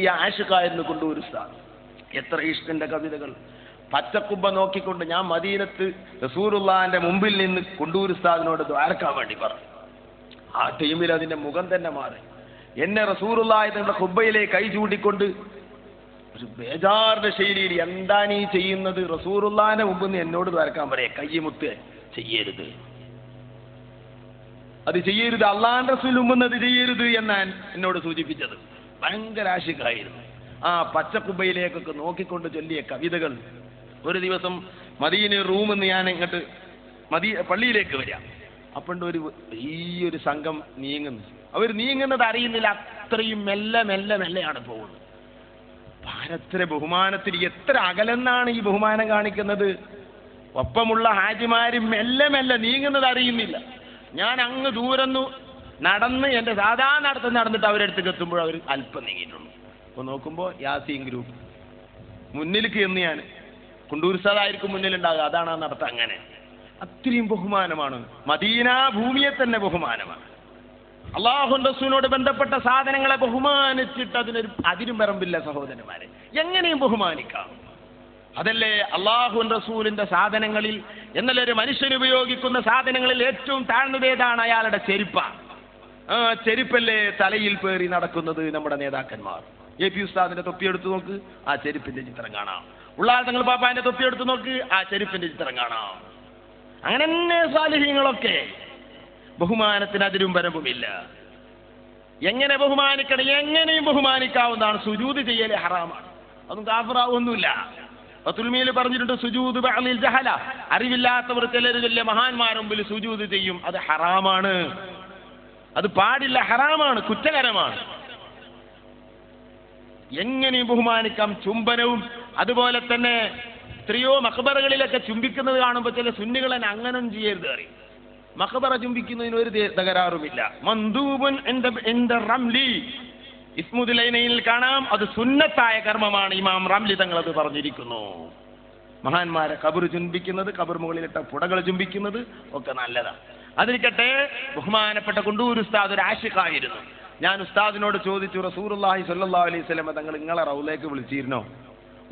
കിട്ടിയ ആഷിഖായിരുന്നു കൊണ്ടൂർ ഉസ്താദ്. എത്ര ഇഷ്കിന്റെ കവിതകൾ. പച്ചക്കുബ്ബ നോക്കിക്കൊണ്ട് ഞാൻ മദീനത്ത് റസൂലുള്ളാഹിന്റെ മുമ്പിൽ നിന്ന് കൊണ്ടൂർ ഉസ്താദിനോട് ദ്വാരക്കാൻ വേണ്ടി പറഞ്ഞു. ആ ടൈമിൽ അതിന്റെ മുഖം തന്നെ മാറി. എന്നെ റസൂലുള്ളാഹി തങ്ങളുടെ ഖുബ്ബയിലേക്ക് കൈ ചൂണ്ടിക്കൊണ്ട് ഒരു ബേജാറിന്റെ ശൈലിയിൽ, എന്താ നീ ചെയ്യുന്നത്? റസൂലുള്ളാഹിന്റെ മുമ്പിൽ നിന്ന് എന്നോട് ദ്വാരക്കാൻ പറയാ, കയ്യുമുത്ത് ചെയ്യരുത്, അത് ചെയ്യരുത്, അള്ളാഹിന്റെ റസൂൽ മുമ്പ് അത് ചെയ്യരുത് എന്നാണ് എന്നോട് സൂചിപ്പിച്ചത്. ഭയങ്കര ആശിക്കായിരുന്നു. ആ പച്ചക്കുബയിലേക്കൊക്കെ നോക്കിക്കൊണ്ട് ചൊല്ലിയ കവിതകൾ. ഒരു ദിവസം മദീന റൂമിൽ നിന്ന് ഞാൻ ഇങ്ങോട്ട് പള്ളിയിലേക്ക് വരാം. അപ്പണ്ട് ഒരു വലിയൊരു സംഘം നീങ്ങുന്നു. അവർ നീങ്ങുന്നത് അറിയുന്നില്ല, അത്രയും മെല്ലെ മെല്ലെ മെല്ലെയാണ് പോകുന്നത്. ഭാരത്ര ബഹുമാനത്തിൽ എത്ര അകലെന്നാണ് ഈ ബഹുമാനം കാണിക്കുന്നത്. ഒപ്പമുള്ള ഹാജിമാര് മെല്ലെ മെല്ലെ നീങ്ങുന്നത് അറിയുന്നില്ല. ഞാൻ അങ്ങ് ദൂരന്നു നടന്ന് എൻ്റെ സാധാരണ നടന്നിട്ട് അവരടുത്തേക്ക് എത്തുമ്പോൾ അവർ അല്പം നീങ്ങിയിട്ടുള്ളൂ. അപ്പോൾ നോക്കുമ്പോൾ യാസീൻ ഗ്രൂപ്പ് മുന്നിലേക്ക് എന്ന് ഞാൻ കൊണ്ടൂർ ഉസ്താദായിരിക്കും മുന്നിലുണ്ടാകുക. അതാണ് ആ നടത്തം. അങ്ങനെ അത്രയും ബഹുമാനമാണ്. മദീന ഭൂമിയെ തന്നെ ബഹുമാനമാണ്. അല്ലാഹുവിന്റെ റസൂലിനോട് ബന്ധപ്പെട്ട സാധനങ്ങളെ ബഹുമാനിച്ചിട്ട് അതിനും പറമ്പില്ല സഹോദരന്മാരെ. എങ്ങനെയും ബഹുമാനിക്കാം. അതല്ലേ അല്ലാഹുവിന്റെ റസൂലിന്റെ സാധനങ്ങളിൽ, എന്നല്ല ഒരു മനുഷ്യൻ ഉപയോഗിക്കുന്ന സാധനങ്ങളിൽ ഏറ്റവും താഴ്ന്നത് ഏതാണ്? അയാളുടെ ചെരുപ്പാണ്. ആ ചെരുപ്പല്ലേ തലയിൽ പേറി നടക്കുന്നത് നമ്മുടെ നേതാക്കന്മാർ. AP ഉസ്താദിന്റെ തൊപ്പി എടുത്തു നോക്ക്, ആ ചെരുപ്പിന്റെ ചിത്രം കാണാം. ഉള്ളാൽ തങ്ങൾ പാപ്പാന്റെ തൊപ്പി എടുത്തു നോക്ക്, ആ ചെരുപ്പിന്റെ ചിത്രം കാണാം. അങ്ങനെ തന്നെ സാലിഹ്യങ്ങളൊക്കെ. ബഹുമാനത്തിന് അതിരും പരവുമില്ല. എങ്ങനെ ബഹുമാനിക്കണം? എങ്ങനെയും ബഹുമാനിക്കാവുന്നതാണ്. സുജൂദ് ചെയ്യല് ഹറാമാണ്, അതും കാഫിറാവൊന്നുമില്ല. ഫതുൽമീൽ പറഞ്ഞിട്ടുണ്ട്, സുജൂദ് ബഅദിൽ ജഹല, അറിവില്ലാത്തവർ ചിലർ വലിയ മഹാന്മാരുടെ മുമ്പിൽ സുജൂദ് ചെയ്യും. അത് ഹറാമാണ്, അത് പാടില്ല, ഹറാമാണ്, കുറ്റകരമാണ്. എങ്ങനെയും ബഹുമാനിക്കാം. ചുംബനവും അതുപോലെ തന്നെ എത്രയോ മഖബറകളിലൊക്കെ ചുംബിക്കുന്നത് കാണുമ്പോൾ ചില സുന്നികൾ തന്നെ അങ്ങനും ചെയ്യരുത് അറിയും. മഖബറ ചുംബിക്കുന്നതിന് ഒരു തകരാറുമില്ല. മന്ദൂബുൻ ഇൻദ റംലി, ഇസ്മുദ്ദീനയിൽ കാണാം, അത് സുന്നത്തായ കർമ്മമാണ്. ഇമാം റംലി തങ്ങൾ അത് പറഞ്ഞിരിക്കുന്നു. മഹാന്മാരെ ഖബർ ചുംബിക്കുന്നത്, ഖബർ മുകളിലിട്ട പുടകൾ ചുംബിക്കുന്നത് ഒക്കെ നല്ലതാണ്. അതിരിക്കട്ടെ, ബഹുമാനപ്പെട്ട കൊണ്ടൂർ ഉസ്താദ് ഒരു ആശിഖായിരുന്നു. ഞാൻ ഉസ്താദിനോട് ചോദിച്ചു, റസൂലുള്ളാഹി സ്വല്ലല്ലാഹു അലൈഹി വസല്ലം തങ്ങൾ നിങ്ങളെ റൗലയിലേക്ക് വിളിച്ചിരുന്നോ?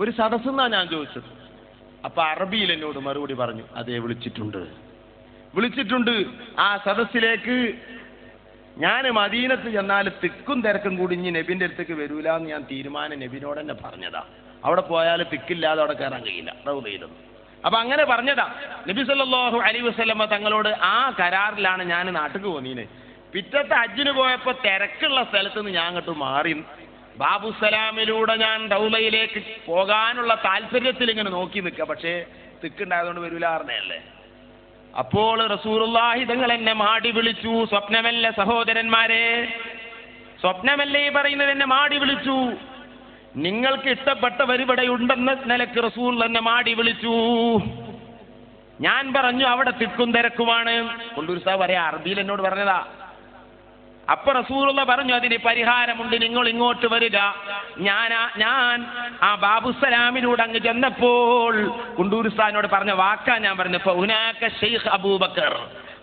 ഒരു സദസ്സെന്നാണ് ഞാൻ ചോദിച്ചത്. അപ്പൊ അറബിയിൽ എന്നോട് മറുപടി പറഞ്ഞു, അതേ വിളിച്ചിട്ടുണ്ട്. ആ സദസ്സിലേക്ക് ഞാൻ മദീനത്ത് ചെന്നാൽ തിക്കും തിരക്കും കൂടി ഇനി നബിന്റെ അടുത്തേക്ക് വരൂല എന്ന് ഞാൻ തീരുമാനം നബിനോട് തന്നെ പറഞ്ഞതാ. അവിടെ പോയാൽ തിക്കില്ലാതെ അവിടെ കയറാൻ കഴിയില്ല റൗദയിലൊന്നും. അപ്പൊ അങ്ങനെ പറഞ്ഞതാ നബി സല്ലല്ലാഹു അലൈഹി വസല്ലം തങ്ങളോട്. ആ കരാറിലാണ് ഞാൻ നാട്ടിൽ പോന്നീന്. പിറ്റത്തെ ഹജ്ജിന് പോയപ്പോ തിരക്കുള്ള സ്ഥലത്ത് നിന്ന് ഞാൻ അങ്ങോട്ട് മാറി ബാബുസലാമിലൂടെ ഞാൻ റൗദയിലേക്ക് പോകാനുള്ള താല്പര്യത്തിൽ ഇങ്ങനെ നോക്കി നിൽക്കുക. പക്ഷേ തിക്കുണ്ടായതുകൊണ്ട് വരൂല പറഞ്ഞല്ലേ. അപ്പോൾ റസൂലുള്ളാഹി തങ്ങൾ എന്നെ മാടി വിളിച്ചു. സ്വപ്നമല്ല സഹോദരന്മാരെ, സ്വപ്നമല്ലേ പറയുന്നത്. എന്നെ മാടി വിളിച്ചു. നിങ്ങൾക്ക് ഇഷ്ടപ്പെട്ടവർ ഇവിടെ ഉണ്ടെന്ന നിലക്ക് റസൂൽ എന്നെ മാടി വിളിച്ചു. ഞാൻ പറഞ്ഞു അവിടെ തിക്കും തിരക്കുമാണ്. കൊണ്ടൂർ സാഹ് പറയാ, അറബിയിൽ എന്നോട് പറഞ്ഞതാ. അപ്പൊ റസൂലുള്ള പറഞ്ഞു, അതിന് പരിഹാരമുണ്ട്, നിങ്ങൾ ഇങ്ങോട്ട് വരിക. ഞാൻ ആ ബാബുസലാമിലൂടെ അങ്ങ് ചെന്നപ്പോൾ കൊണ്ടൂർ ഉസ്താദിനോട് പറഞ്ഞ വാക്കാ ഞാൻ പറഞ്ഞു, ഫൗനാക ശൈഖ് അബൂബക്കർ,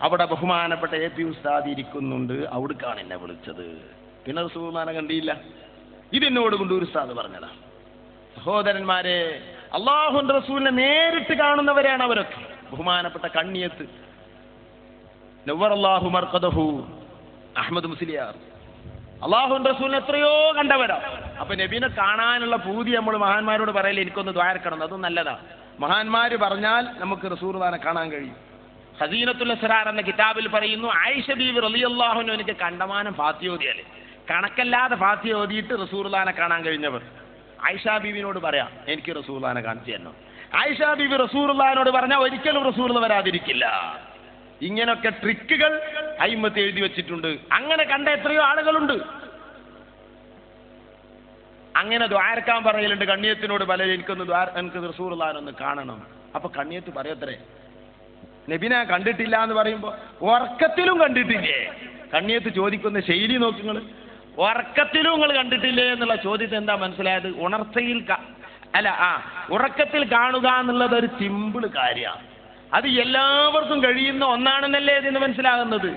അവിടെ ബഹുമാനപ്പെട്ട AP ഉസ്താദ് ഇരിക്കുന്നുണ്ട്, അവിടേക്കാണ് എന്നെ വിളിച്ചത്. പിന്നെ റസൂലുള്ളാഹിനെ കണ്ടില്ല. ഇതെന്നോട് കൊണ്ടൂർ ഉസ്താദ് പറഞ്ഞതാ. സഹോദരന്മാരെ, അല്ലാഹുവിന്റെ റസൂലിനെ നേരിട്ട് കാണുന്നവരാണ് അവരൊക്കെ. ബഹുമാനപ്പെട്ട കണ്ണിയത്ത് നവ്വറല്ലാഹു മർഖദഹു അഹ്മദ് മുസ്ലിയാർ അല്ലാഹുവിന്റെ റസൂലിനെ എത്രയോ കണ്ടവരാ. അപ്പൊ നബീനെ കാണാനുള്ള പൂതി നമ്മൾ മഹാന്മാരോട് പറയല്ലേ, എനിക്കൊന്ന് ദ്വാരക്കണം, അതും നല്ലതാ. മഹാന്മാര് പറഞ്ഞാൽ നമുക്ക് റസൂലുള്ളാഹിനെ കാണാൻ കഴിയും. ഖസീനത്തുൽ അസ്റാർ എന്ന കിതാബിൽ പറയുന്നു, ആയിഷ ബീവി റളിയല്ലാഹു അൻഹ എനിക്ക് കണ്ടമാനം ഫാത്തിഹ ഓതിയാലേ, കണക്കല്ലാതെ ഫാത്തിഹ ഓതിയിട്ട് റസൂലുള്ളാഹിനെ കാണാൻ കഴിഞ്ഞവർ. ആയിഷ ബീവിനോട് പറയാം, എനിക്ക് റസൂലുള്ളാഹിനെ കാണിച്ചു തരണം. ആയിഷ ബീവി റസൂലുള്ളാഹിനോട് പറഞ്ഞാൽ ഒരിക്കലും റസൂലുള്ള വരാതിരിക്കില്ല. ഇങ്ങനൊക്കെ ട്രിക്കുകൾ അയിമത്ത് എഴുതി വെച്ചിട്ടുണ്ട്. അങ്ങനെ കണ്ട എത്രയോ ആളുകളുണ്ട്. അങ്ങനെ ദ്വാരക്കാൻ പറയലുണ്ട് കണ്ണിയത്തിനോട്. പലരും എനിക്ക് റസൂലുള്ളാഹിനെ കാണണം. അപ്പൊ കണ്ണിയത്ത് പറയത്രേ, നബിനെ കണ്ടിട്ടില്ല എന്ന് പറയുമ്പോ ഉറക്കത്തിലും കണ്ടിട്ടില്ലേ? കണ്ണിയത്ത് ചോദിക്കുന്ന ശൈലി നോക്കുങ്ങൾ. ഉറക്കത്തിലും നിങ്ങൾ കണ്ടിട്ടില്ലേ എന്നുള്ള ചോദ്യത്തിന് എന്താ മനസ്സിലായത്? ഉറക്കത്തിൽ കാണുക എന്നുള്ളത് ഒരു സിമ്പിൾ കാര്യമാണ്. അത് എല്ലാവർക്കും കഴിയുന്ന ഒന്നാണെന്നല്ലേ ഇതിന് മനസ്സിലാകുന്നത്.